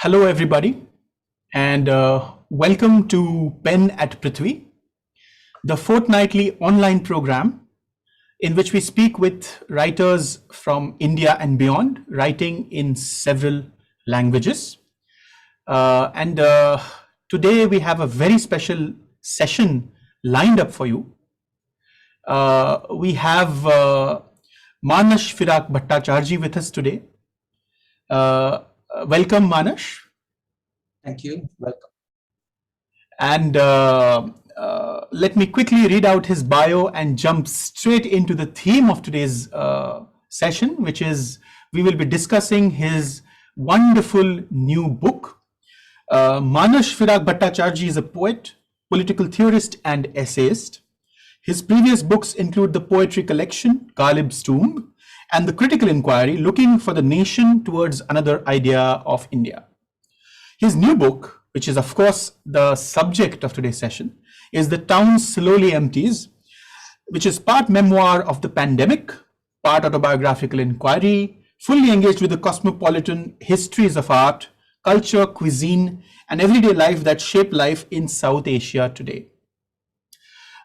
Hello, everybody, and welcome to PEN Prithvi, the fortnightly online program in which we speak with writers from India and beyond, writing in several languages. And today we have a very special session lined up for you. We have Manash Firaq Bhattacharjee with us today. Welcome, Manash. Thank you. Welcome. And let me quickly read out his bio and jump straight into the theme of today's session, which is we will be discussing his wonderful new book. Manash Firaq Bhattacharjee is a poet, political theorist, and essayist. His previous books include the poetry collection, Ghalib's Tomb, and the critical inquiry, Looking for the Nation Towards Another Idea of India. His new book, which is of course the subject of today's session, is The Town Slowly Empties, which is part memoir of the pandemic, part autobiographical inquiry, fully engaged with the cosmopolitan histories of art, culture, cuisine, and everyday life that shape life in South Asia today.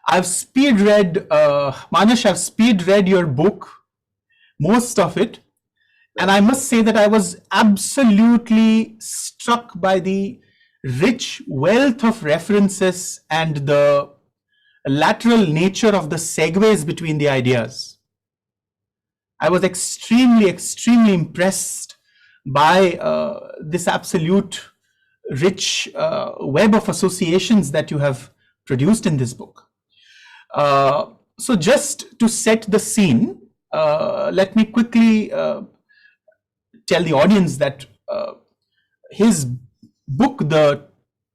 I've speed read, Manash, I've speed read your book, most of it. And I must say that I was absolutely struck by the rich wealth of references and the lateral nature of the segues between the ideas. I was extremely impressed by this absolute rich web of associations that you have produced in this book. So just to set the scene, let me quickly tell the audience that his book, The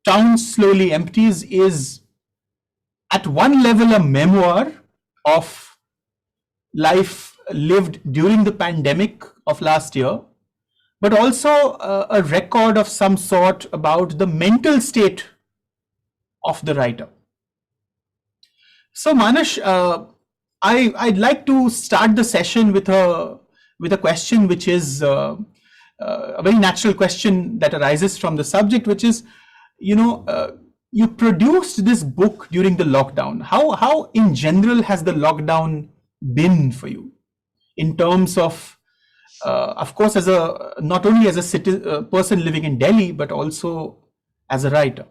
Town Slowly Empties, is at one level a memoir of life lived during the pandemic of last year, but also a record of some sort about the mental state of the writer. So Manash, I'd like to start the session with a question which is a very natural question that arises from the subject, which is, you produced this book during the lockdown. How in general has the lockdown been for you in terms of course, as not only as a person living in Delhi, but also as a writer?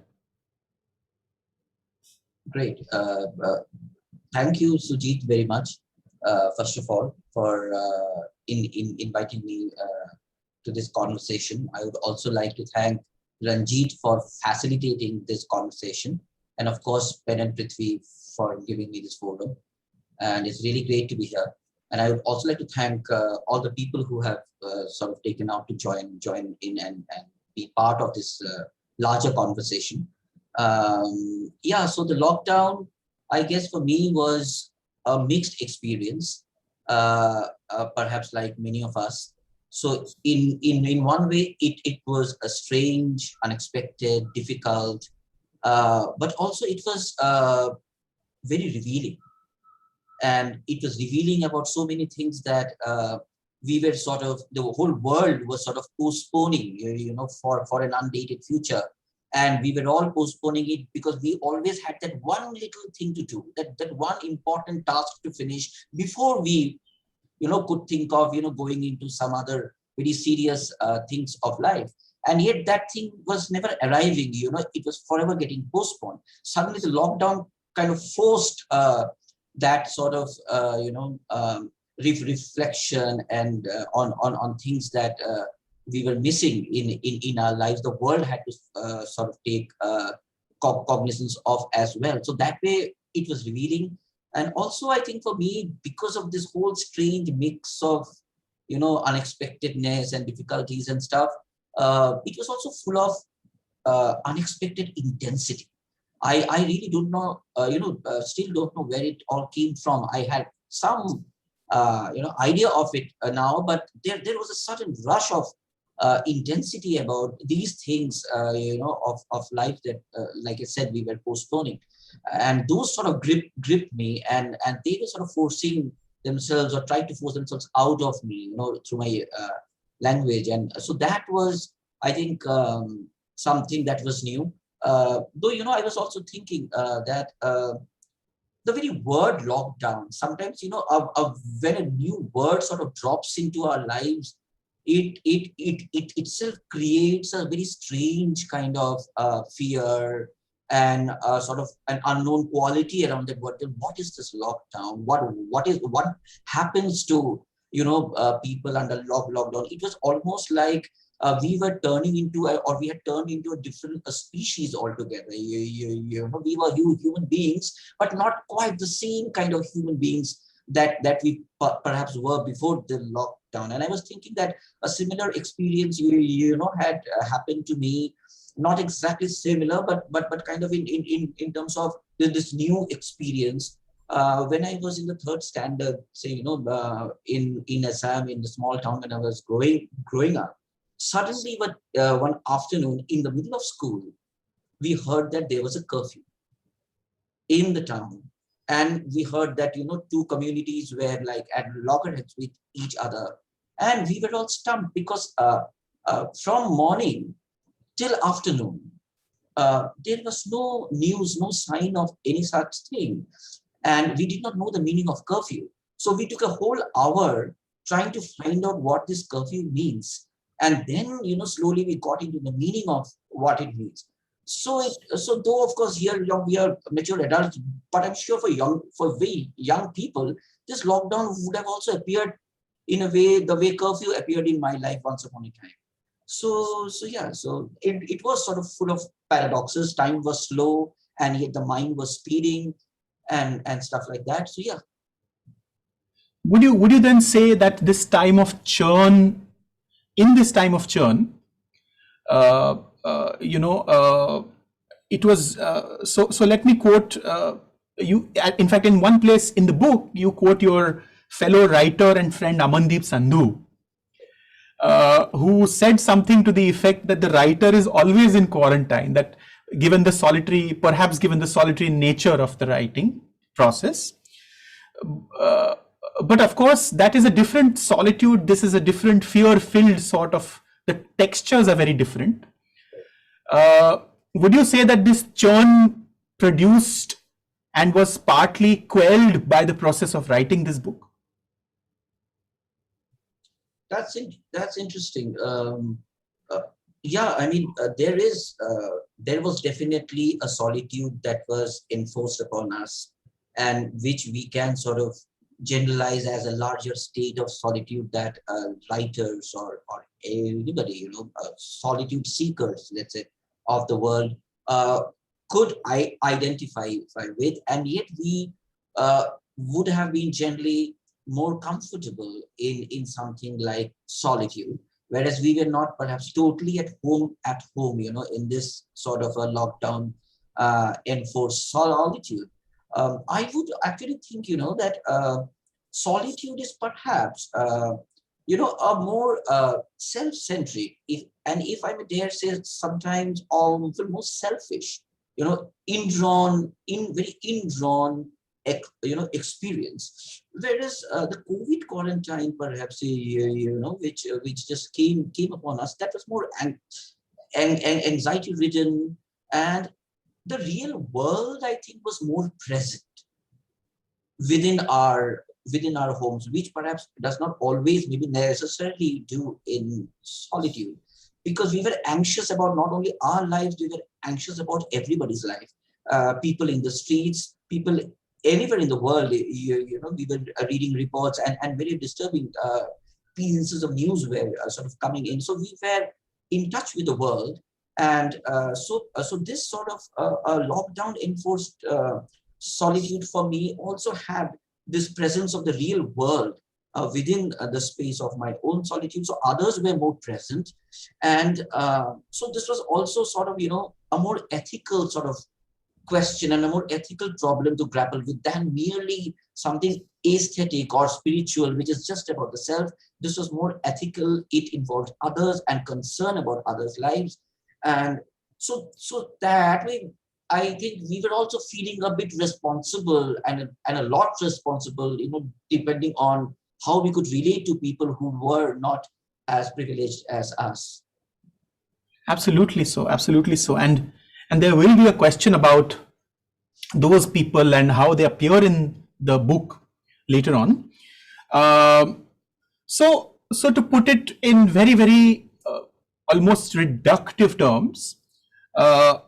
Great. Thank you, Sujit, very much. First of all, for inviting me to this conversation. I would also like to thank Ranjit for facilitating this conversation, and of course, PEN Prithvi for giving me this forum. And it's really great to be here. And I would also like to thank all the people who have sort of taken out to join in and be part of this larger conversation. Yeah, so the lockdown, I guess for me, was a mixed experience, perhaps like many of us. So in one way, it was a strange, unexpected, difficult, but also it was very revealing. And it was revealing about so many things that we were sort of, the whole world was sort of postponing, for an undated future. And we were all postponing it because we always had that one little thing to do, that one important task to finish before we, could think of, going into some other very serious things of life. And yet that thing was never arriving, it was forever getting postponed. Suddenly the lockdown kind of forced that sort of, reflection and on things that we were missing in our lives. The world had to sort of take cognizance of as well. So that way it was revealing. And also I think for me, because of this whole strange mix of, unexpectedness and difficulties and stuff, it was also full of unexpected intensity. I really don't know, still don't know where it all came from. I had some, idea of it now, but there was a certain rush of intensity about these things, of life that, like I said, we were postponing. And those sort of gripped me, and they were sort of forcing themselves or trying to force themselves out of me, through my language. And so that was I think something that was new. Though, I was also thinking that the very word lockdown, sometimes, when a new word sort of drops into our lives, it itself creates a very strange kind of fear and sort of an unknown quality around that word. What is this lockdown? What happens to people under lockdown? It was almost like we were turning into or we had turned into a different species altogether. We were human beings, but not quite the same kind of human beings that we perhaps were before the lockdown. And I was thinking that a similar experience had happened to me, not exactly similar, but kind of in terms of this new experience. When I was in the third standard, say, in Assam, in the small town when I was growing up, suddenly one afternoon in the middle of school, we heard that there was a curfew in the town. And we heard that, two communities were like at loggerheads with each other. And we were all stumped because from morning till afternoon, there was no news, no sign of any such thing. And we did not know the meaning of curfew. So we took a whole hour trying to find out what this curfew means. And then, slowly we got into the meaning of what it means. So though, of course, here we are mature adults, but I'm sure for very young people, this lockdown would have also appeared in a way, the way curfew appeared in my life once upon a time. So it was sort of full of paradoxes. Time was slow, and yet the mind was speeding, and stuff like that. So yeah. Would you then say that this time of churn, in this time of churn, it was so let me quote you. In fact, in one place in the book, you quote your fellow writer and friend Amandeep Sandhu, who said something to the effect that the writer is always in quarantine, that given the solitary nature of the writing process. But of course, that is a different solitude. This is a different fear-filled sort of, the textures are very different. Would you say that this churn produced and was partly quelled by the process of writing this book? That's interesting. Yeah, I mean, there was definitely a solitude that was enforced upon us, and which we can sort of generalize as a larger state of solitude that writers or anybody, solitude seekers, let's say, of the world could identify with, and yet we would have been generally more comfortable in something like solitude, whereas we were not perhaps totally at home, in this sort of a lockdown enforced solitude. I would actually think, that solitude is perhaps, a more self-centric, if I may dare say, sometimes almost selfish, very indrawn, experience. Whereas the COVID quarantine, perhaps, which just came upon us, that was more anxiety-ridden, and the real world, I think, was more present within our homes, which perhaps does not always maybe necessarily do in solitude, because we were anxious about not only our lives, we were anxious about everybody's life. People in the streets, people anywhere in the world, we were reading reports, and very disturbing pieces of news were sort of coming in. So we were in touch with the world, and so this sort of lockdown enforced solitude for me also had this presence of the real world within the space of my own solitude. So others were more present, and so this was also sort of a more ethical sort of question and a more ethical problem to grapple with than merely something aesthetic or spiritual, which is just about the self. This was more ethical. It involved others and concern about others' lives. And so that way, I think we were also feeling a bit responsible and a lot responsible, depending on how we could relate to people who were not as privileged as us. Absolutely so. Absolutely so. And there will be a question about those people and how they appear in the book later on. Um, so to put it in very, very almost reductive terms, uh,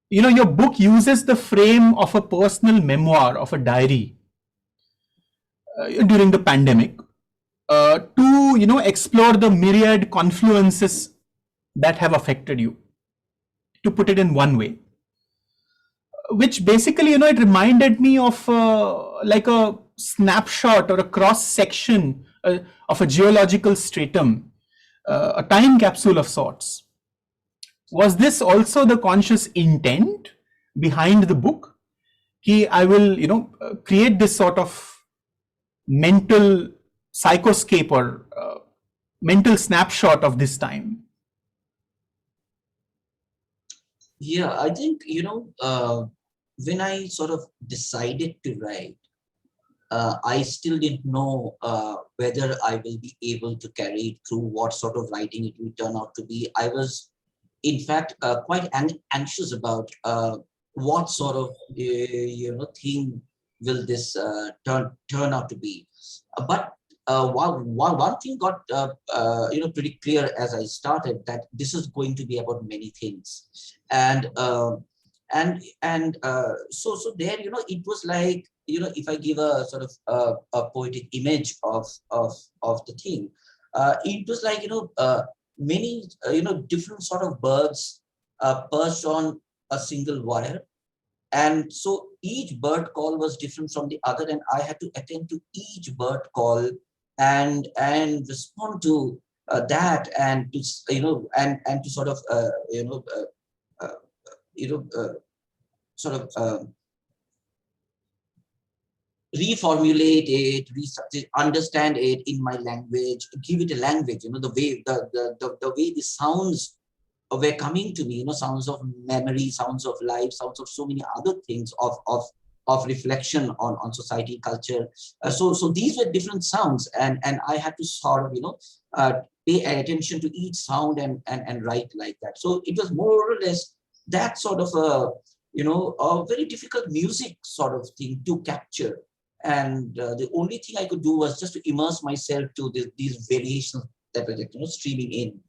your book uses the frame of a personal memoir, of a diary during the pandemic, to explore the myriad confluences that have affected you, to put it in one way, which basically, it reminded me of like a snapshot or a cross section of a geological stratum, a time capsule of sorts. Was this also the conscious intent behind the book? I will, create this sort of mental psychoscape or mental snapshot of this time. Yeah, I think, when I sort of decided to write, I still didn't know whether I will be able to carry it through, what sort of writing it will turn out to be. I was, in fact, quite anxious about what sort of thing will this turn out to be. But one thing got pretty clear as I started, that this is going to be about many things, and so there, it was like, if I give a sort of a poetic image of the thing, it was like, many different sort of birds perched on a single wire, and so each bird call was different from the other, and I had to attend to each bird call and respond to that, and to and to sort of uh, you know uh, sort of reformulate it, understand it in my language, give it a language, the way the way the sounds were coming to me, sounds of memory, sounds of life, sounds of so many other things of reflection on society, culture. So these were different sounds, and I had to sort of pay attention to each sound and write like that. So it was more or less that sort of a very difficult music sort of thing to capture. And the only thing I could do was just to immerse myself to these variations that were streaming in.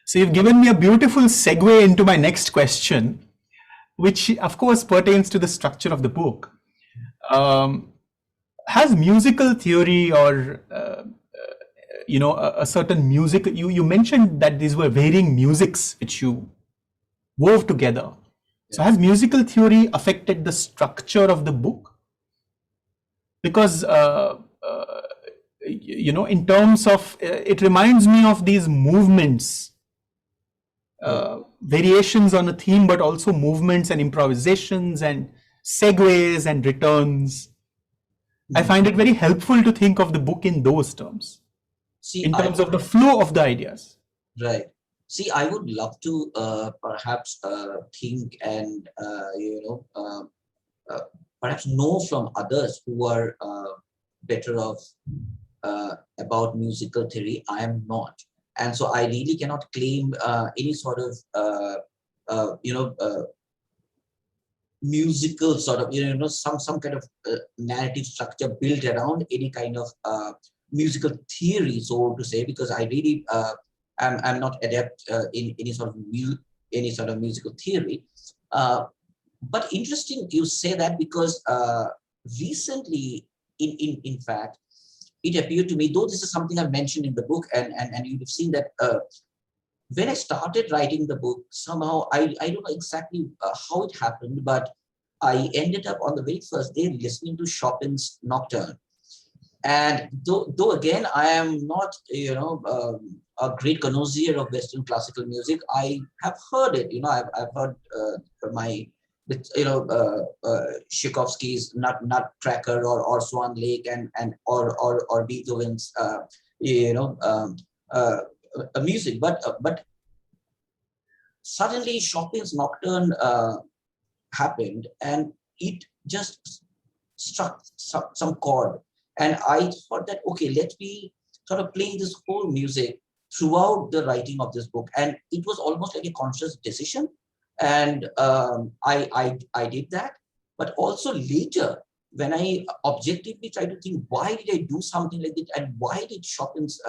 So you've given me a beautiful segue into my next question, which of course pertains to the structure of the book. Has musical theory or a certain music, you mentioned that these were varying musics which you wove together. So has musical theory affected the structure of the book? Because in terms of it reminds me of these movements, variations on a theme, but also movements and improvisations and segues and returns. I find it very helpful to think of the book in those terms, in terms of the flow of the ideas. Right. See, I would love to perhaps think and perhaps know from others who are better off about musical theory. I am not, and so I really cannot claim any sort of musical sort of some kind of narrative structure built around any kind of musical theory, so to say, because I really I'm not adept in any sort of musical theory. But interesting you say that, because recently, in fact, it appeared to me, though this is something I've mentioned in the book, and you've seen that when I started writing the book, somehow I don't know exactly how it happened, but I ended up on the very first day listening to Chopin's Nocturne. And though again, I am not, a great connoisseur of Western classical music, I have heard it. I've heard Tchaikovsky's Nutcracker or Swan Lake or Beethoven's music, but suddenly Chopin's Nocturne happened, and it just struck some chord. And I thought that, okay, let me sort of play this whole music throughout the writing of this book, and it was almost like a conscious decision. And I did that. But also later, when I objectively try to think, why did I do something like this, and why did Chopin's,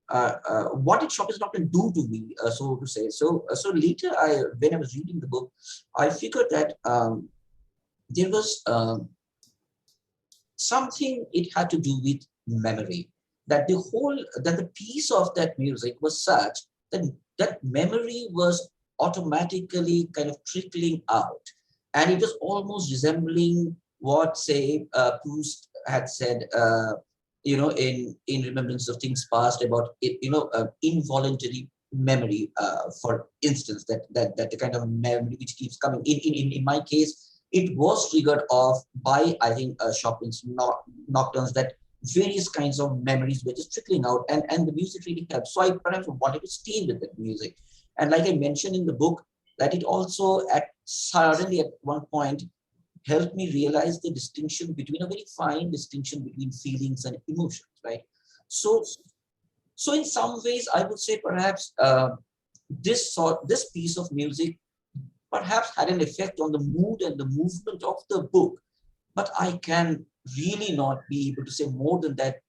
what did Chopin's doctrine do to me, so to say? So later, when I was reading the book, I figured that there was something it had to do with memory. That the piece of that music was such that that memory was automatically kind of trickling out, and it was almost resembling what, say, Proust had said, in Remembrance of Things Past, about it, involuntary memory, for instance, that the kind of memory which keeps coming. In my case, it was triggered off by, I think, Chopin's nocturnes, that various kinds of memories were just trickling out, and the music really helped. So I perhaps wanted to stay with that music. And like I mentioned in the book, that it also suddenly at one point helped me realize the distinction between, a very fine distinction between feelings and emotions, right? So in some ways, I would say perhaps this piece of music perhaps had an effect on the mood and the movement of the book, but I can really not be able to say more than that.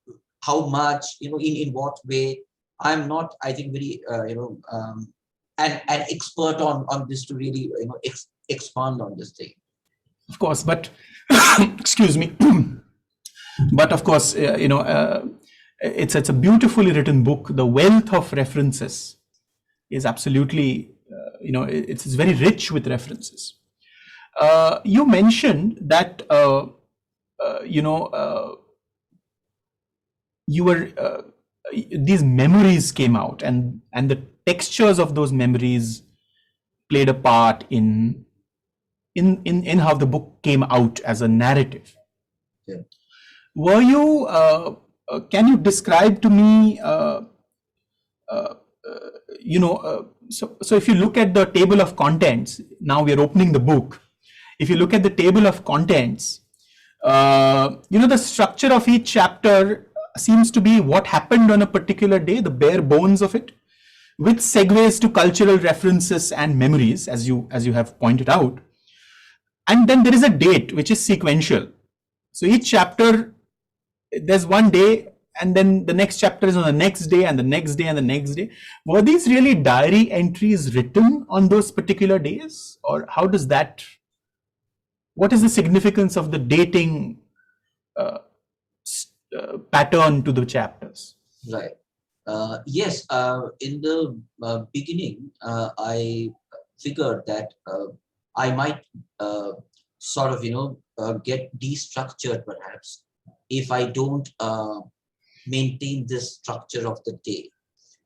How much, in what way? I'm not, I think, very an expert on this to really expand on this thing. Of course, but excuse me. But of course, it's a beautifully written book. The wealth of references is absolutely, it's very rich with references. You mentioned that you were these memories came out, and the textures of those memories played a part in how the book came out as a narrative. Yeah. Were you? Can you describe to me? So if you look at the table of contents, now we are opening the book. If you look at the table of contents, the structure of each chapter seems to be what happened on a particular day, the bare bones of it, with segues to cultural references and memories, as you have pointed out. And then there is a date which is sequential. So each chapter, there's one day, and then the next chapter is on the next day, and the next day, and the next day. Were these really diary entries written on those particular days, or how does that? What is the significance of the dating pattern to the chapters? Right. Yes. In the beginning, I figured that I might sort of, get destructured perhaps if I don't maintain this structure of the day.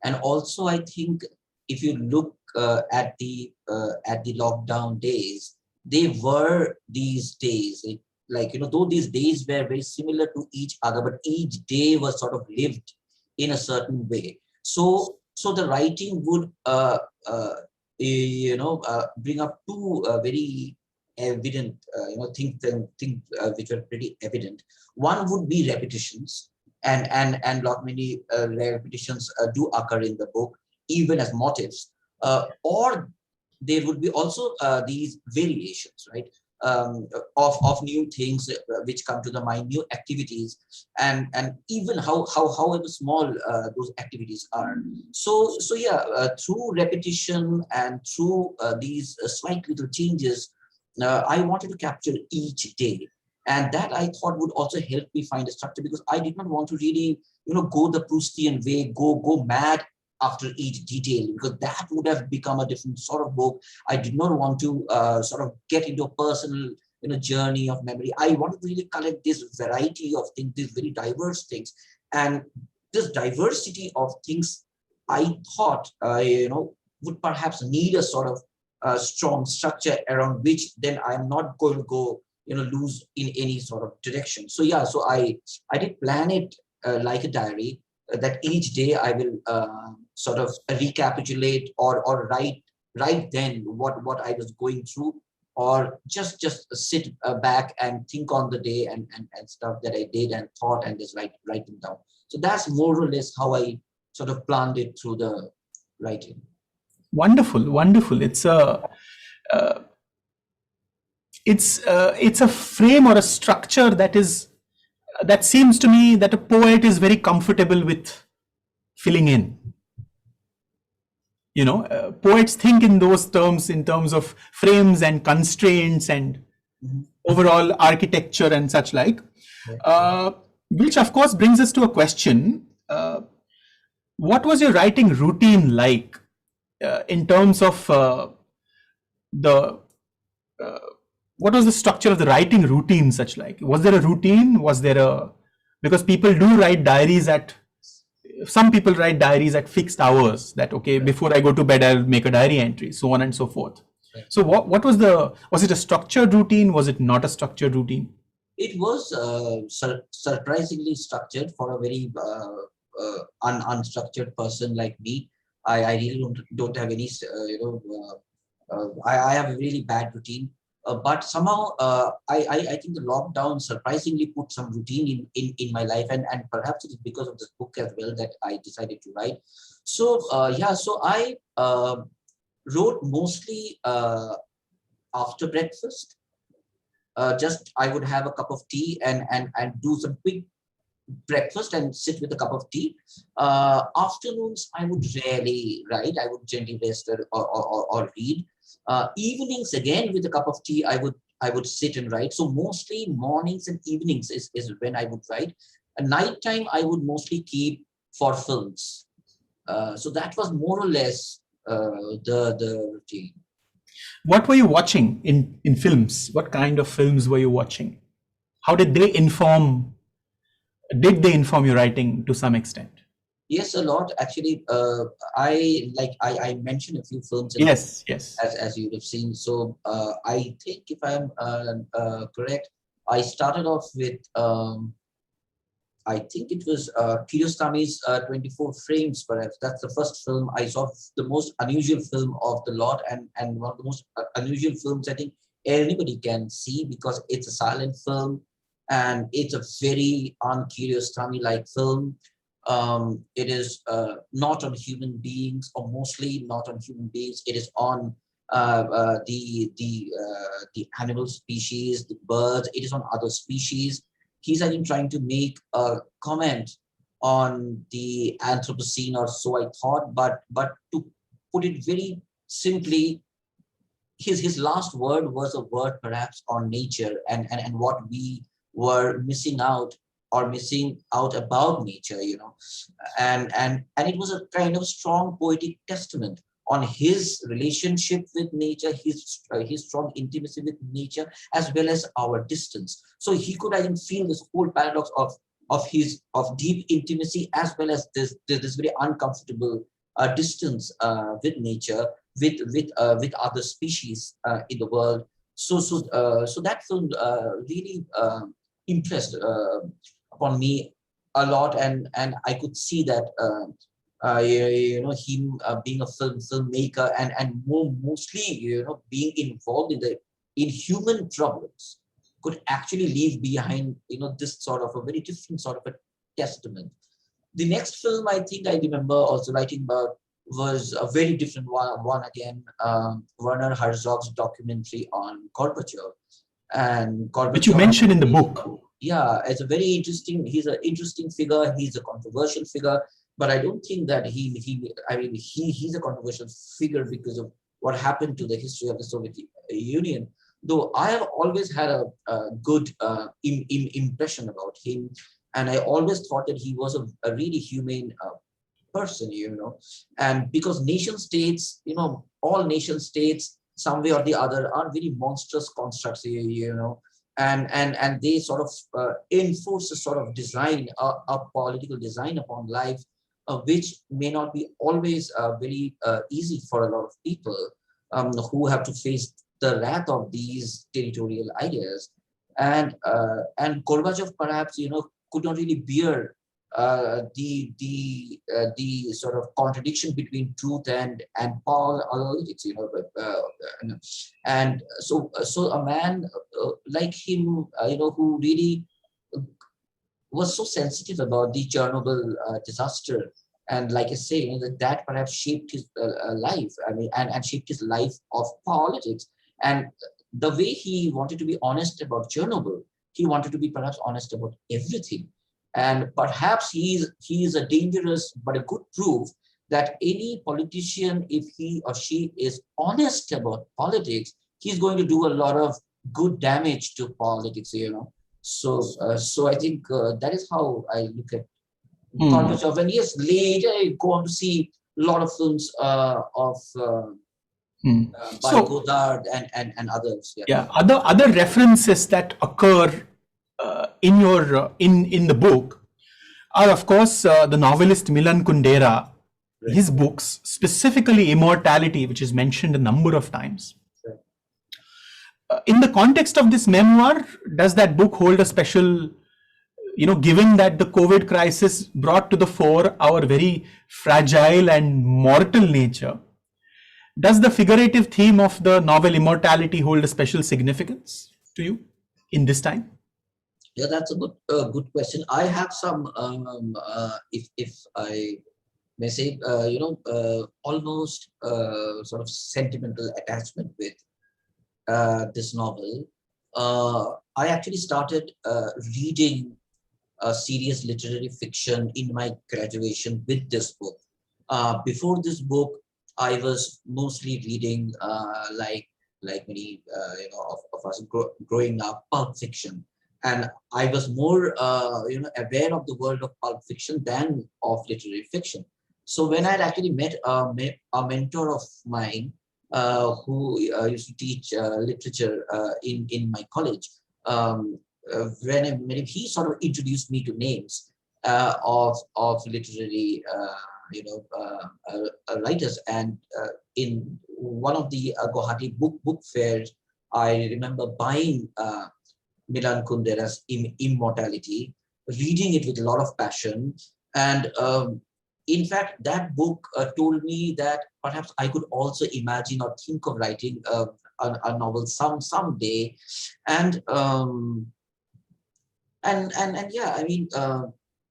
And also, I think if you look at the lockdown days, they were these days, though these days were very similar to each other, but each day was sort of lived in a certain way. So the writing would bring up two very evident things which were pretty evident. One would be repetitions, and lot many repetitions do occur in the book, even as motifs, or there would be also these variations, right, of new things which come to the mind, new activities, and even however small those activities are. So through repetition and through these slight little changes, I wanted to capture each day. And that I thought would also help me find a structure, because I did not want to really, go the Proustian way, go mad after each detail, because that would have become a different sort of book. I did not want to sort of get into a personal, journey of memory. I wanted to really collect this variety of things, these very diverse things, and this diversity of things, I thought, would perhaps need a sort of strong structure around which then I'm not going to go, lose in any sort of direction. So yeah, so I did plan it like a diary, that each day I will sort of recapitulate or write then what I was going through, or just sit back and think on the day and stuff that I did and thought, and just write them down. So that's more or less how I sort of planned it through the writing. Wonderful, wonderful. Uh, it's a frame or a structure that seems to me that a poet is very comfortable with filling in. Poets think in those terms, in terms of frames and constraints and overall architecture and such like, which of course brings us to a question. What was your writing routine like in terms of the what was the structure of the writing routine such like? Was there a routine? Because people do write diaries some people write diaries at fixed hours, that okay, before I go to bed I'll make a diary entry, so on and so forth. So what was it a structured routine? Was it not a structured routine? It was surprisingly structured for a very unstructured person like me. I really don't have any, I have a really bad routine. But somehow I think the lockdown surprisingly put some routine in my life, and perhaps it is because of this book as well that I decided to write. So so I wrote mostly after breakfast. Just I would have a cup of tea and do some quick breakfast and sit with a cup of tea. Afternoons I would rarely write. I would generally rest or read. Evenings again with a cup of tea I would sit and write. So mostly mornings and evenings is when I would write. At nighttime I would mostly keep for films. So that was more or less the routine. What were you watching in films? What kind of films were you watching? How did they inform your writing to some extent? Yes, a lot. Actually, I mentioned a few films. Yes. As you have seen. So I think if I'm correct, I started off with I think it was Kiarostami's 24 Frames. Perhaps that's the first film I saw. The most unusual film of the lot, and one of the most unusual films I think anybody can see, because it's a silent film and it's a very un-Kiarostami-like film. It is not on human beings, or mostly not on human beings. It is on the animal species, the birds. It is on other species. He's, I think, trying to make a comment on the Anthropocene, or so I thought. But to put it very simply, his last word was a word perhaps on nature and what we were missing out about nature, and it was a kind of strong poetic testament on his relationship with nature, his strong intimacy with nature, as well as our distance. So he could, I think, feel this whole paradox of deep intimacy, as well as this very uncomfortable distance with nature, with other species in the world. So that film really impressed upon me a lot, and I could see that him being a filmmaker and mostly being involved in human problems could actually leave behind this sort of a very different sort of a testament. The next film I think I remember also writing about was a very different one again, Werner Herzog's documentary on Gorbachev. And Gorbachev, which you mentioned in the book. Yeah, it's a very interesting. He's an interesting figure. He's a controversial figure, but I don't think that he's a controversial figure because of what happened to the history of the Soviet Union. Though I have always had a good impression about him, and I always thought that he was a really humane person, and because nation states, all nation states, some way or the other, are very monstrous constructs, and they sort of enforce a sort of design, a political design upon life, which may not be always very easy for a lot of people who have to face the wrath of these territorial ideas. And Gorbachev perhaps, could not really bear the sort of contradiction between truth and politics, and so a man like him, who really was so sensitive about the Chernobyl disaster, And like I say, that perhaps shaped his life. I mean, and shaped his life of politics. And the way he wanted to be honest about Chernobyl, he wanted to be perhaps honest about everything. And perhaps he is a dangerous but a good proof that any politician, if he or she is honest about politics, he's going to do a lot of good damage to politics. So I think that is how I look at Gorbachev. And yes, later I go on to see a lot of films by So, Godard and others. Yeah. yeah, other references that occur in your in the book are, of course, the novelist Milan Kundera. Right. His books, specifically Immortality, which is mentioned a number of times. Right. In the context of this memoir, does that book hold a special, given that the COVID crisis brought to the fore our very fragile and mortal nature, does the figurative theme of the novel Immortality hold a special significance to you in this time? Yeah, that's a good question. I have some, if I may say, almost sort of sentimental attachment with this novel. I actually started reading serious literary fiction in my graduation with this book. Before this book, I was mostly reading like many of us growing up, pulp fiction. And I was more aware of the world of pulp fiction than of literary fiction. So when I had actually met a mentor of mine who used to teach literature in my college, when I met him, he sort of introduced me to names of literary writers. And in one of the Guwahati book fairs, I remember buying Milan Kundera's Immortality, reading it with a lot of passion. And in fact, that book told me that perhaps I could also imagine or think of writing a novel someday. And yeah, I mean,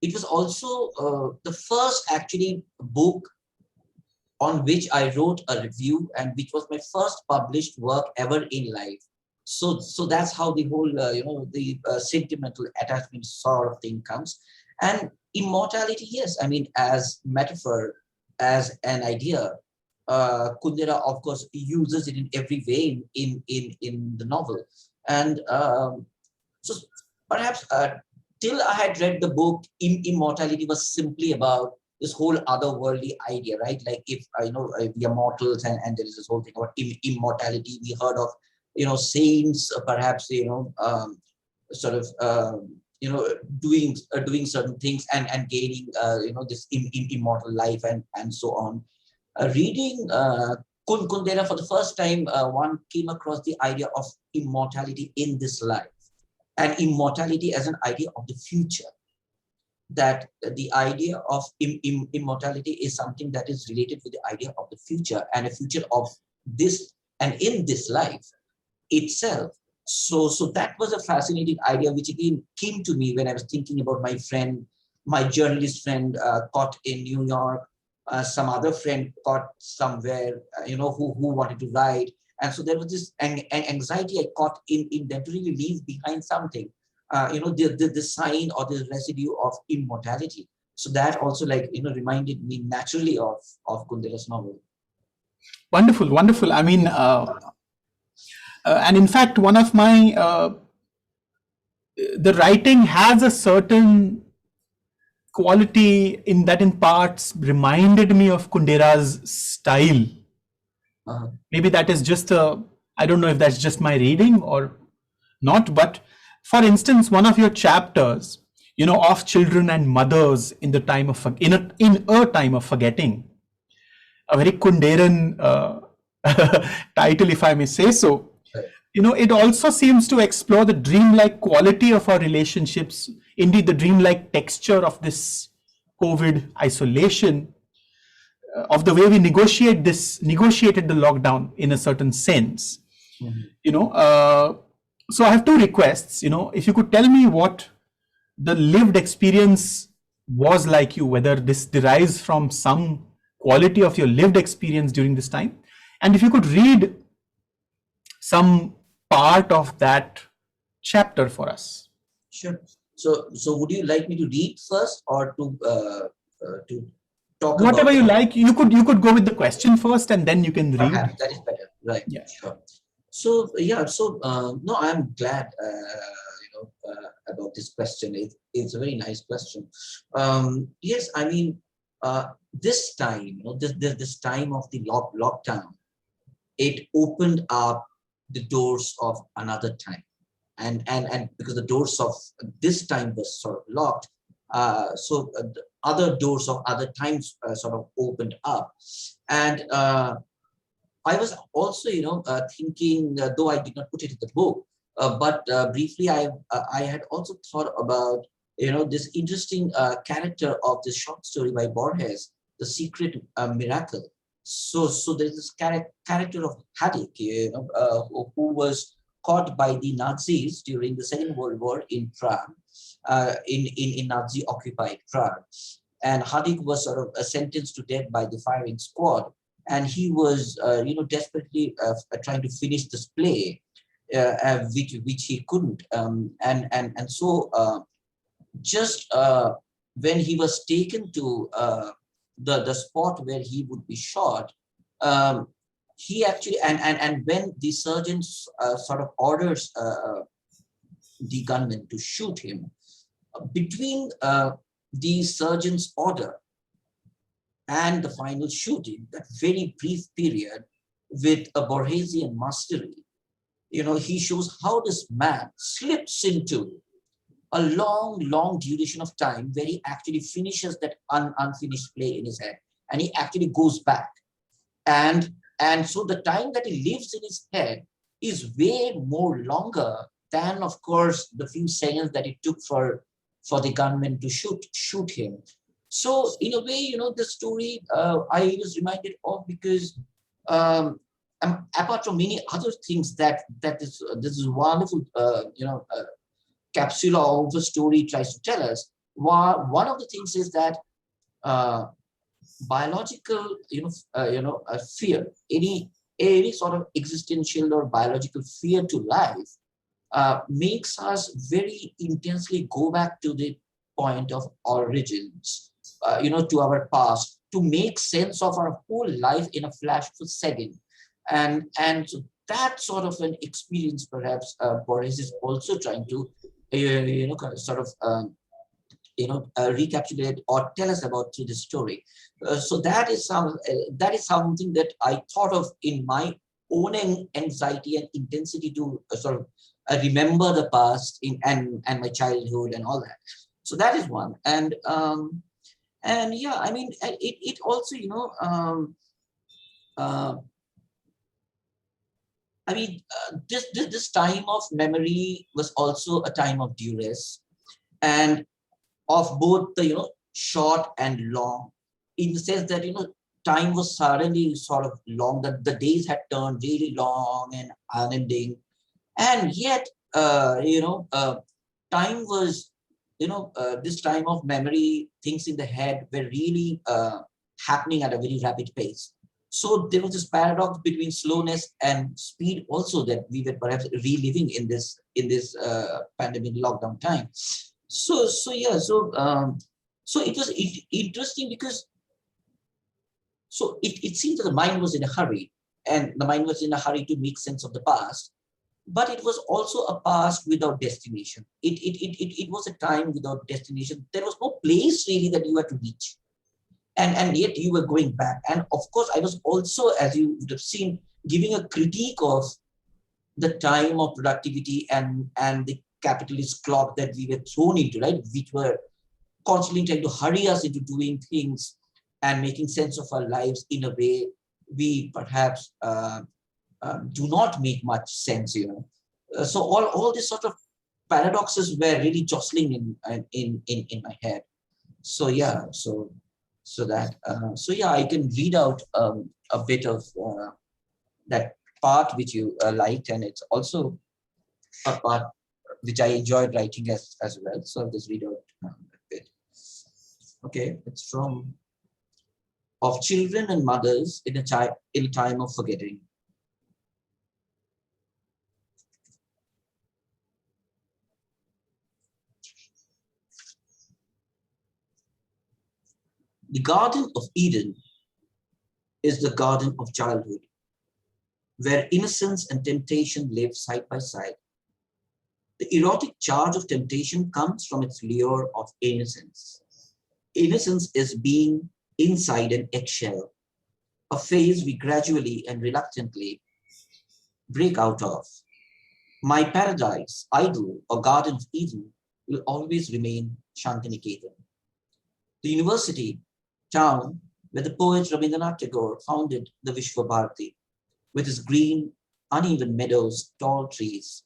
it was also the first actually book on which I wrote a review, and which was my first published work ever in life. So that's how the whole the sentimental attachment sort of thing comes. And immortality, yes, I mean, as metaphor, as an idea, Kundera of course uses it in every way in the novel. And so perhaps till I had read the book, immortality was simply about this whole otherworldly idea, right? Like, if we are mortals, and there is this whole thing about immortality. We heard of saints, perhaps sort of doing certain things and gaining this immortal life and so on. Reading Kundera for the first time, one came across the idea of immortality in this life, and immortality as an idea of the future. That the idea of immortality is something that is related with the idea of the future, and a future of this and in this life itself. So that was a fascinating idea, which again came to me when I was thinking about my journalist friend caught in New York, some other friend caught somewhere, who wanted to write. And so there was this anxiety I caught in them to really leave behind something, the sign or the residue of immortality. So that also reminded me naturally of Kundera's novel. Wonderful, wonderful. I mean, and in fact, one of my, the writing has a certain quality in that, in parts reminded me of Kundera's style. Maybe that is just I don't know if that's just my reading or not, but for instance, one of your chapters, of children and mothers in the time of, in a time of forgetting, a very Kunderan title, if I may say so. It also seems to explore the dreamlike quality of our relationships, indeed the dreamlike texture of this COVID isolation, of the way we negotiated the lockdown in a certain sense. So I have two requests. If you could tell me what the lived experience was like you, whether this derives from some quality of your lived experience during this time. And if you could read some part of that chapter for us. Sure. So would you like me to read first, or to talk Whatever about you it? like, you could go with the question first and then you can read. Perhaps that is better. Right. Yeah. Sure. So yeah. So no, I'm glad about this question. It's a very nice question. Yes, I mean, this time, this time of the lockdown, it opened up the doors of another time, and because the doors of this time was sort of locked, the other doors of other times sort of opened up. And I was also thinking, though I did not put it in the book, but briefly I had also thought about this interesting character of this short story by Borges, The Secret Miracle. So there's this character of Hadik, who was caught by the Nazis during the Second World War in Prague, in Nazi occupied Prague. And Hadik was sort of sentenced to death by the firing squad, and he was desperately trying to finish this play, which he couldn't, and so just when he was taken to the spot where he would be shot, um, he actually, and when the surgeons sort of orders the gunman to shoot him, between the surgeon's order and the final shooting, that very brief period, with a Borgesian mastery, he shows how this man slips into a long duration of time where he actually finishes that unfinished play in his head, and he actually goes back. And so the time that he lives in his head is way more longer than, of course, the few seconds that it took for the gunman to shoot him. So in a way, the story I was reminded of, because apart from many other things that this is wonderful, capsule of a story tries to tell us. One of the things is that biological, fear, any sort of existential or biological fear to life, makes us very intensely go back to the point of origins, to our past, to make sense of our whole life in a flash of a second. And so that sort of an experience, perhaps, Boris is also trying to, kind of sort of, recapitulate or tell us about through the story. So that is something that I thought of in my own anxiety and intensity to sort of remember the past and my childhood and all that. So that is one. And yeah, I mean, it also, I mean, this time of memory was also a time of duress, and of both the short and long, in the sense that time was suddenly sort of long, that the days had turned really long and unending, and yet time was this time of memory, things in the head were really happening at a very rapid pace. So there was this paradox between slowness and speed also, that we were perhaps reliving in this pandemic lockdown time. So yeah, so it was interesting, because it seems that the mind was in a hurry, and the mind was in a hurry to make sense of the past, but it was also a past without destination. It was a time without destination. There was no place really that you had to reach, and yet you were going back. And of course, I was also, as you would have seen, giving a critique of the time of productivity and the capitalist clock that we were thrown into, right? Which were constantly trying to hurry us into doing things and making sense of our lives in a way we perhaps do not make much sense, so all these sort of paradoxes were really jostling in my head. So yeah, so yeah, I can read out a bit of that part which you liked, and it's also a part which I enjoyed writing as well. So I'll just read out a bit. Okay, it's from of children and mothers in a time of forgetting. The Garden of Eden is the garden of childhood, where innocence and temptation live side by side. The erotic charge of temptation comes from its lure of innocence. Innocence is being inside an eggshell, a phase we gradually and reluctantly break out of. My paradise, idol, or Garden of Eden will always remain Shantiniketan. The university town where the poet Rabindranath Tagore founded the Vishwa Bharati, with its green, uneven meadows, tall trees,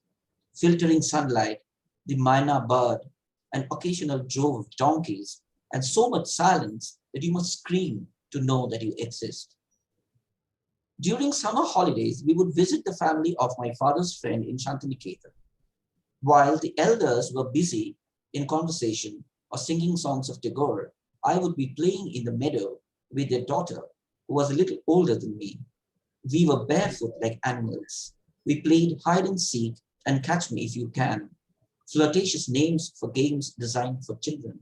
filtering sunlight, the myna bird, an occasional drove of donkeys, and so much silence that you must scream to know that you exist. During summer holidays, we would visit the family of my father's friend in Shantiniketan. While the elders were busy in conversation or singing songs of Tagore, I would be playing in the meadow with their daughter, who was a little older than me. We were barefoot like animals. We played hide and seek and catch me if you can, flirtatious names for games designed for children.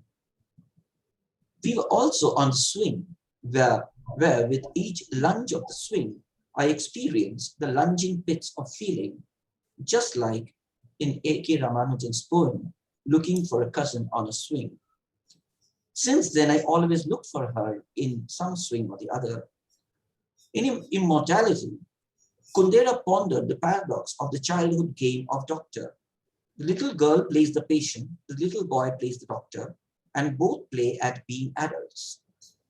We were also on the swing, where with each lunge of the swing, I experienced the lunging pits of feeling, just like in A.K. Ramanujan's poem, Looking for a Cousin on a Swing. Since then, I always looked for her in some swing or the other. In Immortality, Kundera pondered the paradox of the childhood game of doctor. The little girl plays the patient, the little boy plays the doctor, and both play at being adults.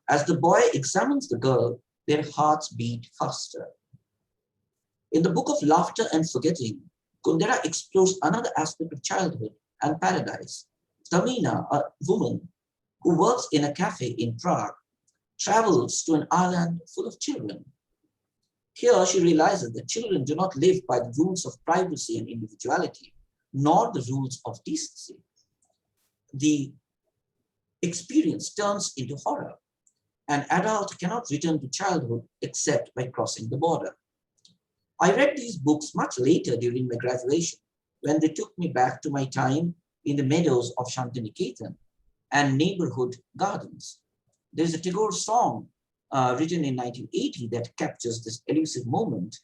As the boy examines the girl, their hearts beat faster. In the book of Laughter and Forgetting, Kundera explores another aspect of childhood and paradise. Tamina, a woman who works in a cafe in Prague, travels to an island full of children. Here she realizes that children do not live by the rules of privacy and individuality, nor the rules of decency. The experience turns into horror. An adult cannot return to childhood except by crossing the border. I read these books much later during my graduation, when they took me back to my time in the meadows of Shantiniketan and neighborhood gardens. There's a Tagore song written in 1980 that captures this elusive moment.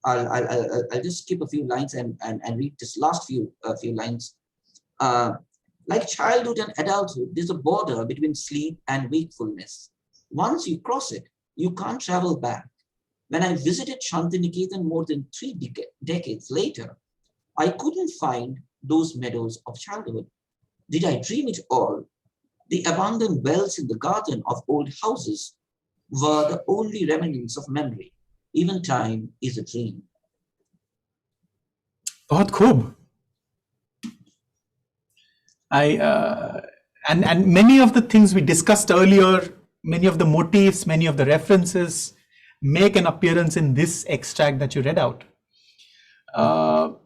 I'll just skip a few lines and read this last few lines. Like childhood and adulthood, there's a border between sleep and wakefulness. Once you cross it, you can't travel back. When I visited Shantiniketan more than 3 decades later, I couldn't find those meadows of childhood. Did I dream it all? The abandoned wells in the garden of old houses were the only remnants of memory. Even time is a dream. बहुत खूब. And many of the things we discussed earlier, many of the motifs, many of the references make an appearance in this extract that you read out. So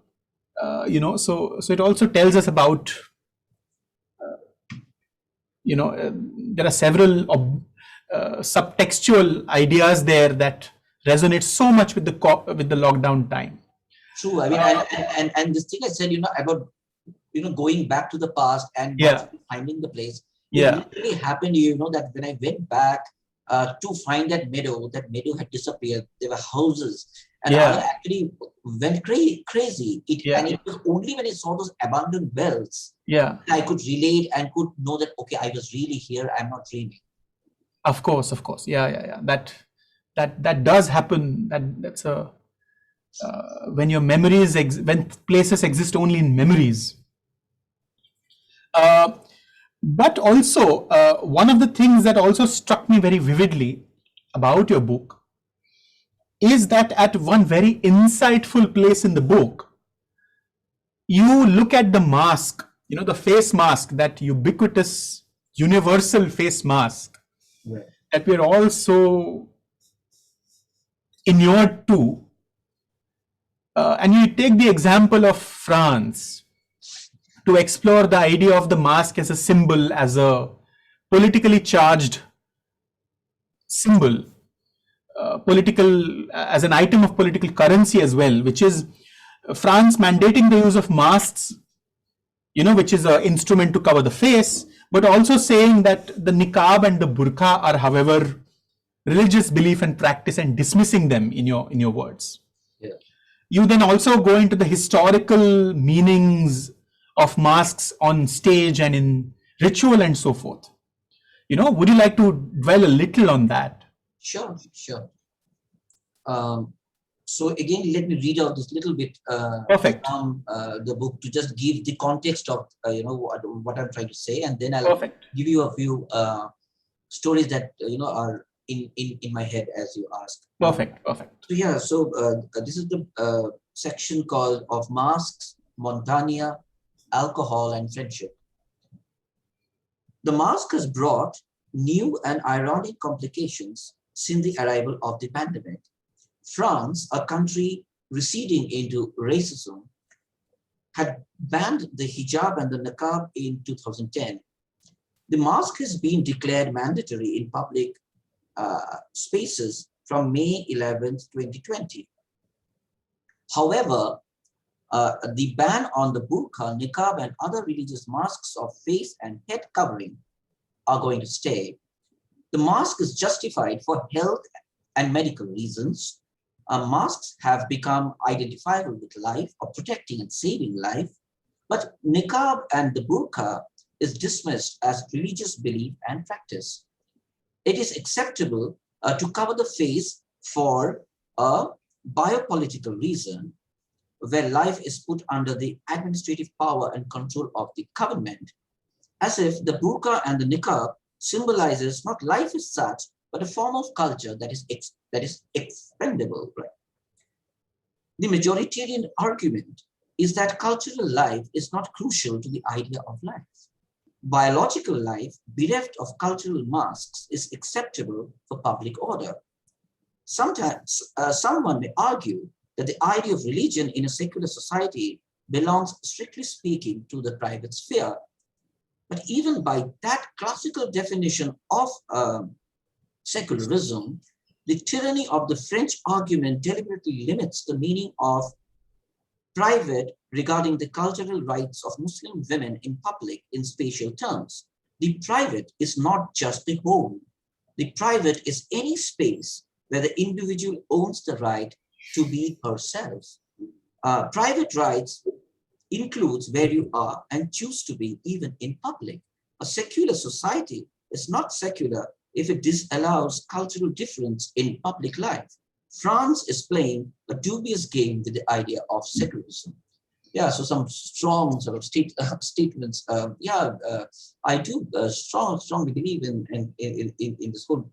it also tells us about, there are several subtextual ideas there that resonate so much with the lockdown time. True. I mean, and this thing I said, about going back to the past and not finding the place. It literally happened, that when I went back to find that meadow had disappeared. There were houses, and I actually went crazy. And it was only when I saw those abandoned wells that I could relate and could know that, okay, I was really here. I'm not dreaming. Of course. Yeah. That does happen. That's a when your memories when places exist only in memories. But also, one of the things that also struck me very vividly about your book is that at one very insightful place in the book, you look at the mask, the face mask, that ubiquitous, universal face mask that we're all so inured to. And you take the example of France to explore the idea of the mask as a symbol, as a politically charged symbol, political as an item of political currency as well, which is France mandating the use of masks, which is an instrument to cover the face, but also saying that the niqab and the burqa are, however, religious belief and practice, and dismissing them in your words. Yeah. You then also go into the historical meanings of masks on stage and in ritual and so forth. Would you like to dwell a little on that? Sure. So again, let me read out this little bit Perfect. from the book to just give the context of what I'm trying to say, and then I'll give you a few stories that are in my head as you asked. Perfect. So yeah, this is the section called of masks, Montaigne, alcohol, and friendship. The mask has brought new and ironic complications since the arrival of the pandemic. France, a country receding into racism, had banned the hijab and the niqab in 2010. The mask has been declared mandatory in public spaces from May 11th, 2020. However, the ban on the burqa, niqab, and other religious masks of face and head covering are going to stay. The mask is justified for health and medical reasons. Masks have become identifiable with life or protecting and saving life, but niqab and the burqa is dismissed as religious belief and practice. It is acceptable to cover the face for a biopolitical reason, where life is put under the administrative power and control of the government, as if the burqa and the niqab symbolizes not life as such, but a form of culture that is expendable. Right? The majoritarian argument is that cultural life is not crucial to the idea of life. Biological life, bereft of cultural masks, is acceptable for public order. Sometimes someone may argue that the idea of religion in a secular society belongs, strictly speaking, to the private sphere. But even by that classical definition of secularism, the tyranny of the French argument deliberately limits the meaning of private regarding the cultural rights of Muslim women in public in spatial terms. The private is not just the home. The private is any space where the individual owns the right to be herself. Private rights includes where you are and choose to be even in public. A secular society is not secular if it disallows cultural difference in public life. France is playing a dubious game with the idea of secularism. Yeah, so some strong sort of statements. I do strongly believe in this whole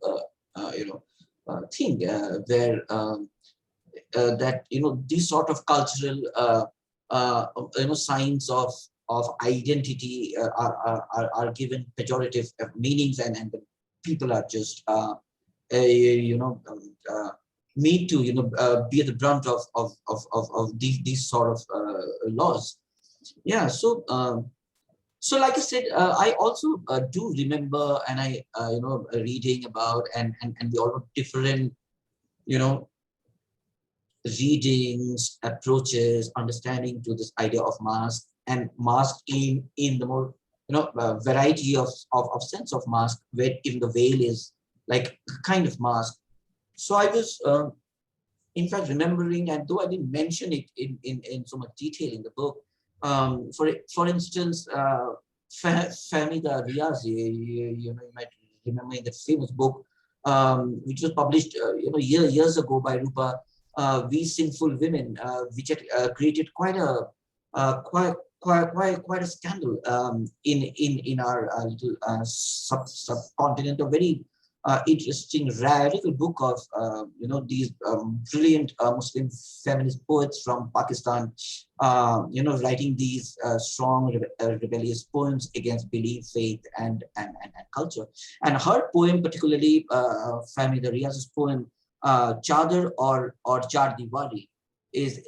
thing where that these sort of cultural signs of identity are given pejorative meanings, and people are just made to bear the brunt of these sort of laws. Yeah, so like I said, I also do remember, and I reading about and we all know different readings, approaches, understanding to this idea of mask, and mask in the more variety of sense of mask, where even the veil is like a kind of mask. So I was in fact remembering, and though I didn't mention it in so much detail in the book, for instance, Famida Riazi, you might remember in the famous book, which was published years ago by Rupa, We Sinful Women, which had created quite a scandal in our little subcontinent. A very interesting radical book of these brilliant Muslim feminist poets from Pakistan, writing these strong rebellious poems against belief, faith, and culture. And her poem, particularly Fahmi Riaz's poem, Chadar or Char Diwali, is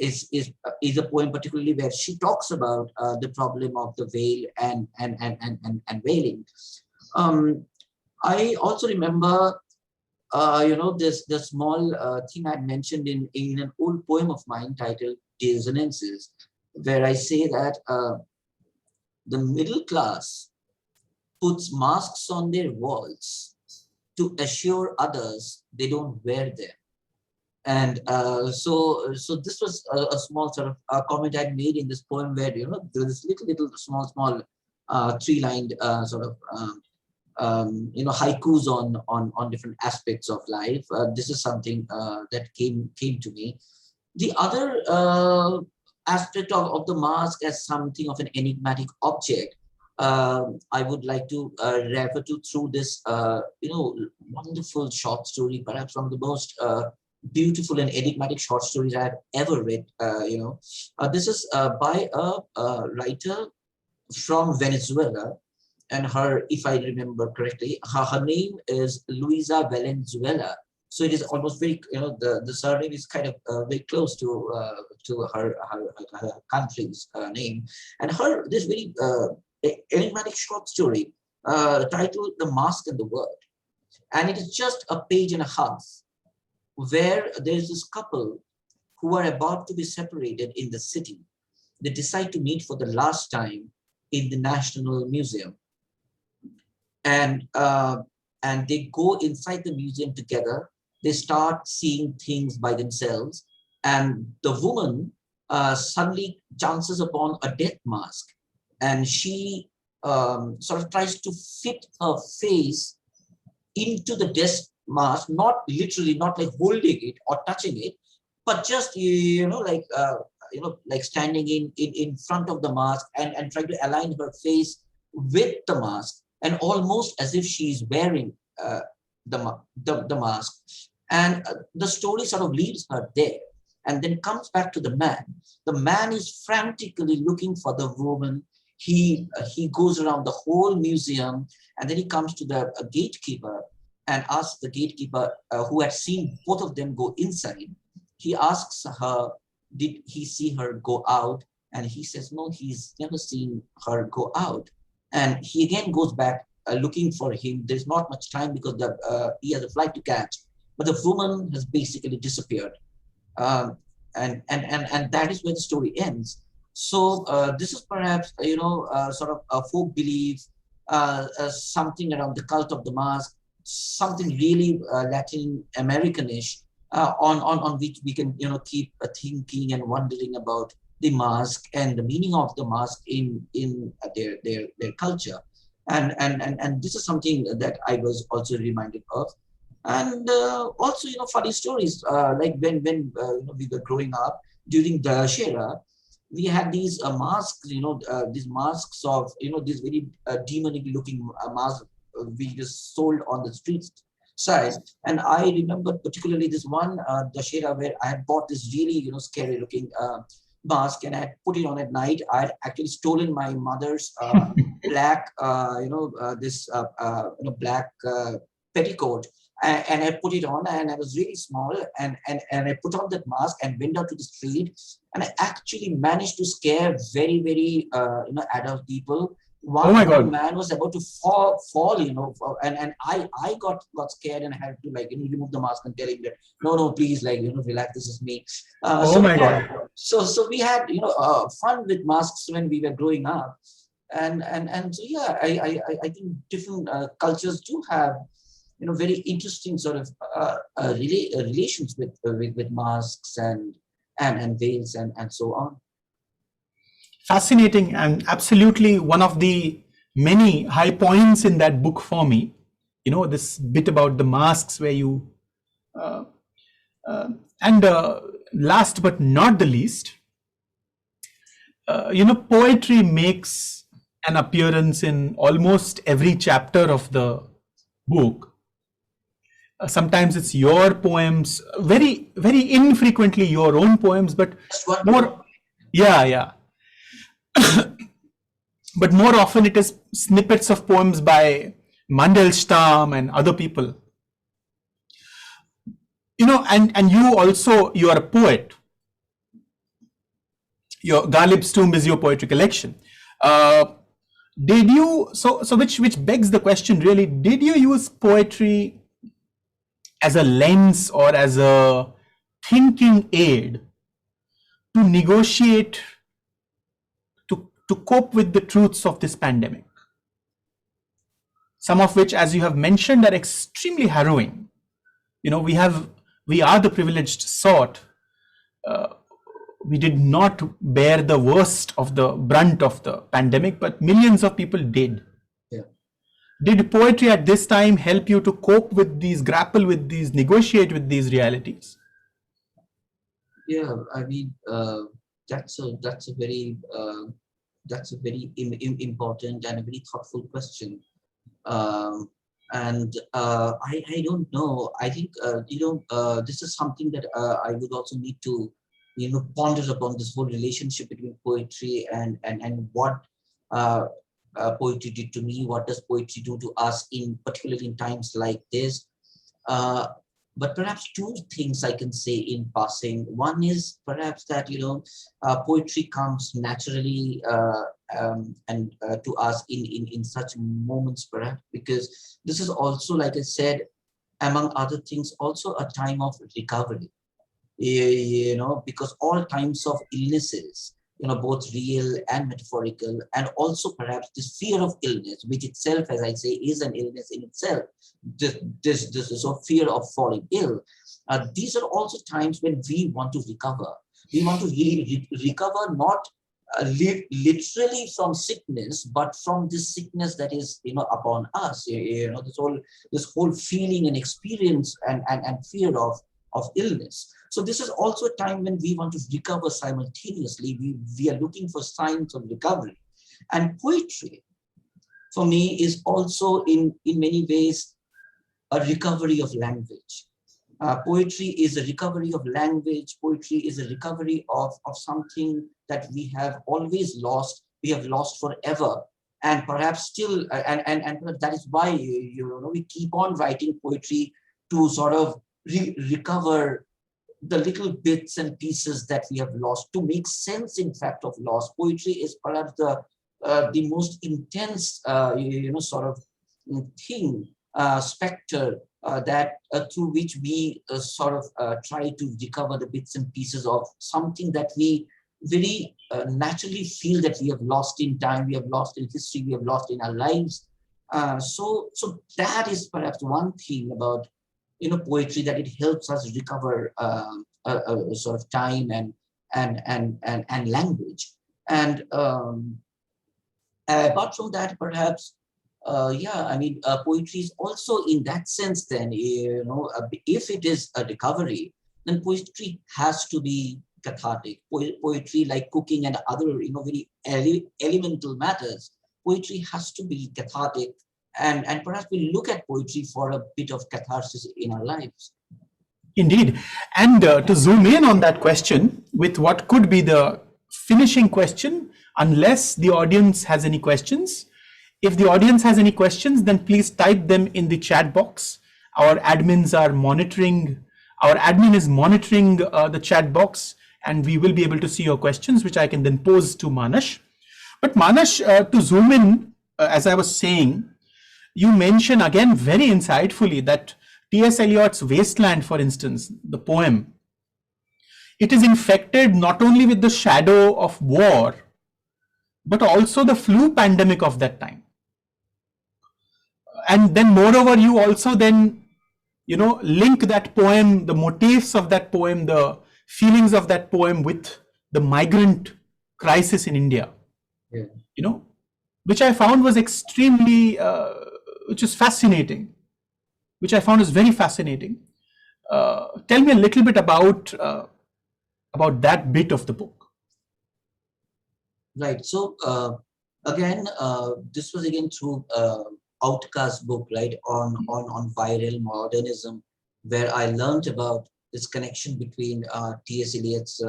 a poem particularly where she talks about the problem of the veil and veiling. I also remember, this the small thing I mentioned in an old poem of mine titled Dissonances, where I say that the middle class puts masks on their walls to assure others they don't wear them. And so this was a small sort of comment I made in this poem, where there was this little small three-lined sort of haikus on different aspects of life. This is something that came to me. The other aspect of the mask as something of an enigmatic object, I would like to refer to through this wonderful short story, perhaps one of the most beautiful and enigmatic short stories I have ever read. This is by a writer from Venezuela, and her, if I remember correctly, her name is Luisa Valenzuela. So it is almost very, the surname is kind of very close to her country's name. And this very enigmatic short story titled "The Mask and the Word," and it is just a page and a half, where there is this couple who are about to be separated in the city. They decide to meet for the last time in the National Museum, and they go inside the museum together. They start seeing things by themselves, and the woman suddenly chances upon a death mask, and she sort of tries to fit her face into the death mask, not literally, not like holding it or touching it, but just like standing in front of the mask, and trying to align her face with the mask, and almost as if she's wearing the mask. And the story sort of leaves her there, and then comes back to the man. The man is frantically looking for the woman. He goes around the whole museum, and then he comes to the gatekeeper and asks the gatekeeper, who had seen both of them go inside. He asks her, did he see her go out? And he says, no, he's never seen her go out. And he again goes back looking for him. There's not much time because he has a flight to catch. But the woman has basically disappeared. And that is where the story ends. So this is perhaps, sort of a folk belief, something around the cult of the mask, something really Latin Americanish, on which we can, keep thinking and wondering about the mask and the meaning of the mask in their culture. And this is something that I was also reminded of. And also, funny stories, like when we were growing up during the Shera, we had these masks, these masks of, these very demonic looking masks we just sold on the streets side. And I remember particularly this one Dashera, where I had bought this really, scary looking mask, and I had put it on at night. I had actually stolen my mother's black, black petticoat, and I put it on, and I was really small, and I put on that mask and went out to the street, and I actually managed to scare very, very adult people. One man was about to fall, and I got scared, and I had to remove the mask and tell him that no, please, relax, this is me. So we had fun with masks when we were growing up, and so yeah, I think different cultures do have very interesting sort of relations with masks and veils and so on. Fascinating, and absolutely one of the many high points in that book for me. This bit about the masks, where you and last but not the least, poetry makes an appearance in almost every chapter of the book. Sometimes it's your poems, very, very infrequently your own poems, but more, yeah. But more often it is snippets of poems by Mandelstam and other people. And you also, you are a poet. Your Ghalib's Tomb is your poetry collection. Did you, which begs the question really, did you use poetry as a lens or as a thinking aid to negotiate, to cope with the truths of this pandemic? Some of which, as you have mentioned, are extremely harrowing. You know, we are the privileged sort. We did not bear the worst of the brunt of the pandemic, but millions of people did. Yeah. Did poetry at this time help you to cope with these, grapple with these, negotiate with these realities? Yeah, I mean, that's a very important and a very thoughtful question. I don't know. I think this is something that I would also need to ponder upon, this whole relationship between poetry and what poetry did to me. What does poetry do to us, particularly in times like this? Uh, but perhaps two things I can say in passing. One is perhaps that poetry comes naturally and to us in such moments, perhaps because this is also, like I said, among other things, also a time of recovery. Because all times of illnesses, both real and metaphorical, and also perhaps this fear of illness, which itself, as I say, is an illness in itself. This is a fear of falling ill. These are also times when we want to recover. We want to recover, not literally from sickness, but from this sickness that is, upon us. This whole feeling and experience and fear of illness. So this is also a time when we want to recover simultaneously. We are looking for signs of recovery. And poetry, for me, is also in many ways a recovery of language. Poetry is a recovery of language. Poetry is a recovery of something that we have always lost. We have lost forever. And perhaps still, and that is why we keep on writing poetry to sort of recover the little bits and pieces that we have lost, to make sense, in fact, of loss. Poetry is perhaps the most intense, sort of thing, specter that through which we sort of try to recover the bits and pieces of something that we very naturally feel that we have lost in time, we have lost in history, we have lost in our lives. So that is perhaps one thing about poetry, that it helps us recover a sort of time and language. And apart from that, perhaps, poetry is also in that sense. Then, if it is a recovery, then poetry has to be cathartic. Poetry, like cooking and other, very elemental matters, poetry has to be cathartic. And perhaps we look at poetry for a bit of catharsis in our lives. Indeed. And to zoom in on that question with what could be the finishing question, unless the audience has any questions. If the audience has any questions, then please type them in the chat box. Our admins are monitoring, our admin is monitoring the chat box, and we will be able to see your questions, which I can then pose to Manash. But Manash, to zoom in, as I was saying, you mention again very insightfully that T.S. Eliot's Wasteland, for instance, the poem, it is infected not only with the shadow of war, but also the flu pandemic of that time. And then moreover, you also then, link that poem, the motifs of that poem, the feelings of that poem with the migrant crisis in India, which I found was extremely, which is fascinating, which I found is very fascinating. Tell me a little bit about that bit of the book. Right. So again, this was again through Outcast book, right, on viral modernism, where I learned about this connection between T.S. Eliot's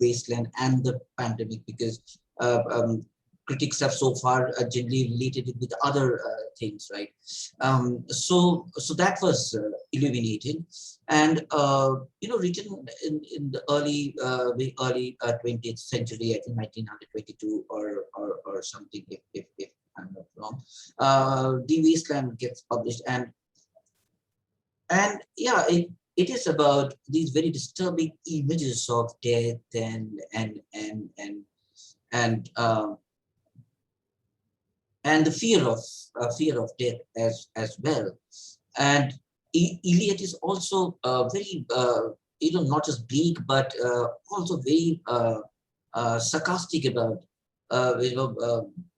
Wasteland and the pandemic, because critics have so far generally related it with other things, right? So that was illuminating, and written in the early 20th century, I think 1922 or something, if I'm wrong. The Wasteland gets published, and yeah, it is about these very disturbing images of death and the fear of death as well. And Eliot is also very not just bleak, but also very sarcastic about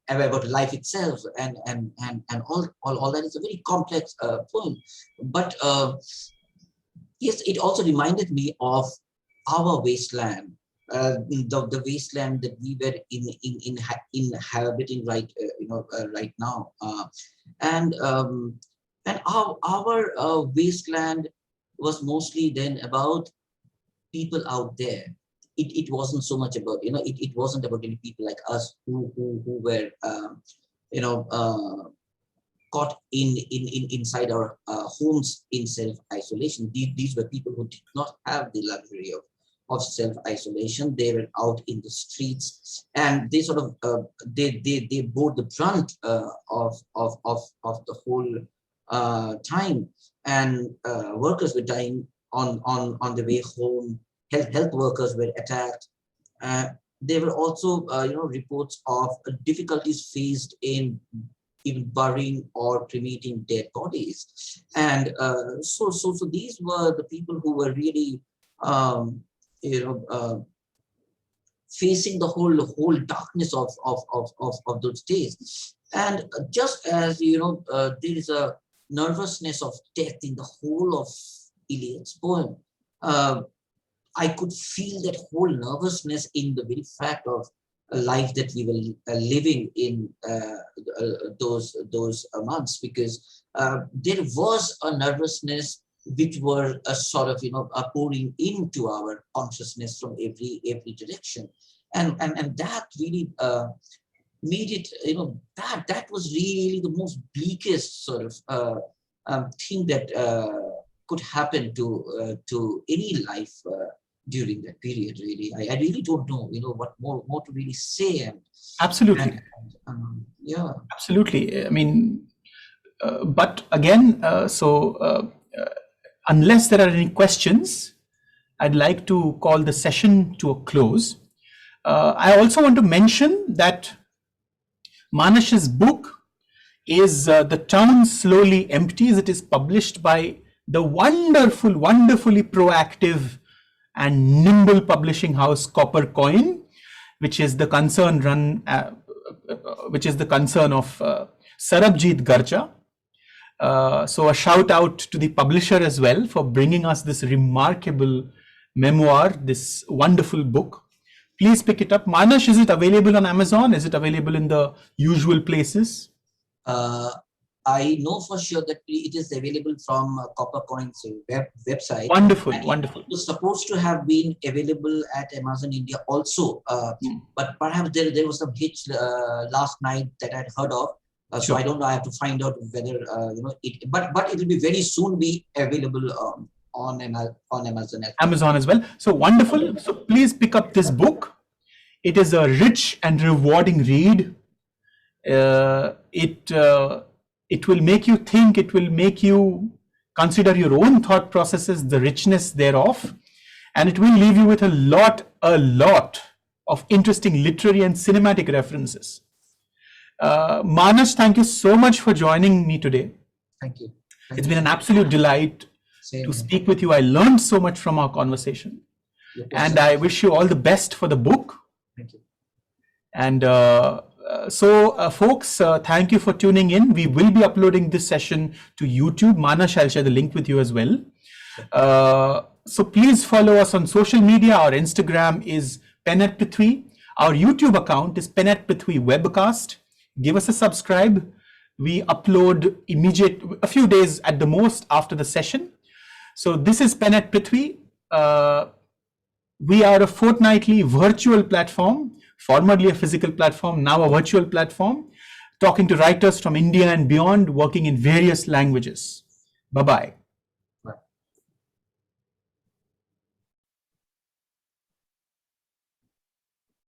about life itself, and all that. Is a very complex poem. But yes, it also reminded me of our wasteland, the wasteland that we were inhabiting right now, and our wasteland was mostly then about people out there. It wasn't so much about it wasn't about any people like us who were caught inside our homes in self-isolation. These were people who did not have the luxury of self-isolation. They were out in the streets, and they sort of they bore the brunt of the whole time. And workers were dying on the way home. Health workers were attacked. There were also reports of difficulties faced in even burying or cremating dead bodies. And so these were the people who were really facing the whole darkness of those days. And just as there is a nervousness of death in the whole of Eliot's poem, I could feel that whole nervousness in the very fact of a life that we were living in those months, because there was a nervousness which were a sort of pouring into our consciousness from every direction, and that really made it that was really the most bleakest sort of thing that could happen to any life during that period. Really, I really don't know what more to really say. And absolutely, yeah, absolutely. I mean, but again, unless there are any questions, I'd like to call the session to a close. I also want to mention that Manash's book is The Town Slowly Empties. It is published by the wonderfully proactive and nimble publishing house Copper Coin, which is the concern of Sarabjit Garcha. So a shout out to the publisher as well for bringing us this remarkable memoir, this wonderful book. Please pick it up. Manash, is it available on Amazon? Is it available in the usual places? I know for sure that it is available from Copper Coin's website. Wonderful, and wonderful. It was supposed to have been available at Amazon India also, but perhaps there was some hitch last night that I'd heard of. Sure. So I don't know. I have to find out whether but it will be very soon be available on Amazon. Amazon as well. So wonderful. So please pick up this book. It is a rich and rewarding read. It will make you think. It will make you consider your own thought processes, the richness thereof, and it will leave you with a lot of interesting literary and cinematic references. Manash, thank you so much for joining me today. Thank you. It's been an absolute delight to speak with you. I learned so much from our conversation, and I wish you all the best for the book. Thank you. And folks, thank you for tuning in. We will be uploading this session to YouTube. Manash, I'll share the link with you as well. So please follow us on social media. Our Instagram is PEN Prithvi. Our YouTube account is PEN Prithvi Webcast. Give us a subscribe. We upload a few days at the most after the session. So this is PEN Prithvi. We are a fortnightly virtual platform, formerly a physical platform, now a virtual platform, talking to writers from India and beyond, working in various languages. Bye-bye.